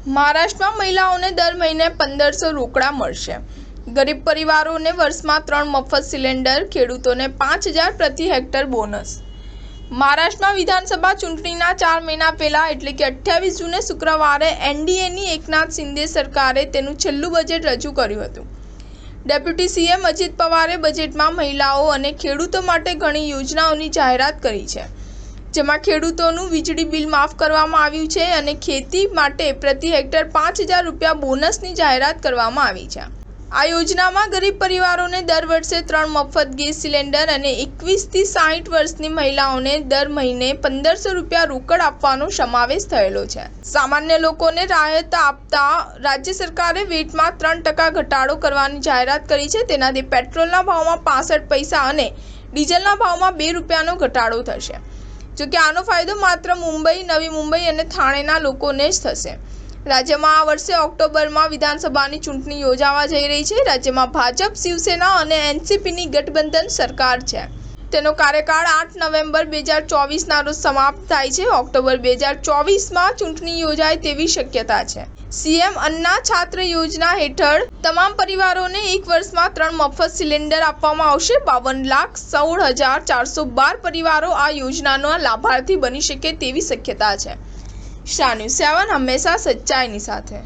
મહારાષ્ટ્રમાં મહિલાઓને દર મહિને 1500 રોકડા મળશે। ગરીબ પરિવારોને વર્ષમાં 3 મફત સિલિન્ડર, ખેડૂતોને 5000 પ્રતિ હેક્ટર બોનસ। મહારાષ્ટ્રમાં વિધાનસભા ચૂંટણીના 4 મહિના પહેલા એટલે કે 28 જૂને શુક્રવારે એનડીએની એકનાથ શિંદે સરકારે તેનું છેલ્લું બજેટ રજૂ કર્યું હતું। ડેપ્યુટી સીએમ અજિત પવારે બજેટમાં મહિલાઓ અને ખેડૂતો માટે ઘણી યોજનાઓની જાહેરાત કરી છે, જેમાં ખેડૂતોનું વીજળી બિલ માફ કરવામાં આવ્યું છે અને ખેતી માટે પ્રતિ હેક્ટર 5000 રૂપિયા બોનસની જાહેરાત કરવામાં આવી છે। આ યોજનામાં ગરીબ પરિવારોને દર વર્ષે 3 મફત ગેસ સિલિન્ડર અને 21 થી 60 વર્ષની મહિલાઓને દર મહિને 1500 રૂપિયા રોકડ આપવાનો સમાવેશ થયેલો છે। સામાન્ય લોકોને રાહત આપતા રાજ્ય સરકારે વેટમાં 3% ઘટાડો કરવાની જાહેરાત કરી છે। તેનાથી પેટ્રોલના ભાવમાં 65 પૈસા અને ડીઝલના ભાવમાં 2 રૂપિયાનો ઘટાડો થશે। જોકે આનો ફાયદો માત્ર મુંબઈ, નવી મુંબઈ અને થાણેના લોકોને જ થશે। રાજ્યમાં આ વર્ષે ઓક્ટોબરમાં વિધાનસભાની ચૂંટણી યોજાવા જઈ રહી છે। રાજ્યમાં ભાજપ, શિવસેના અને એનસીપીની ગઠબંધન સરકાર છે। તેનો કાર્યકાળ 8 નવેમ્બર 2024ના રોજ સમાપ્ત થાય છે। ઓક્ટોબર 2024માં ચૂંટણી યોજાય તેવી શક્યતા છે। સીએમ અન્ના છાત્ર યોજના હેઠળ તમામ પરિવારોને એક વર્ષમાં 3 મફત સિલિન્ડર આપવામાં આવશે। 52,16,412 પરિવારો આ યોજનાનો લાભાર્થી બની શકે તેવી શક્યતા છે। શાહ ન્યૂઝ 7 હંમેશા સચ્ચાઈની સાથે।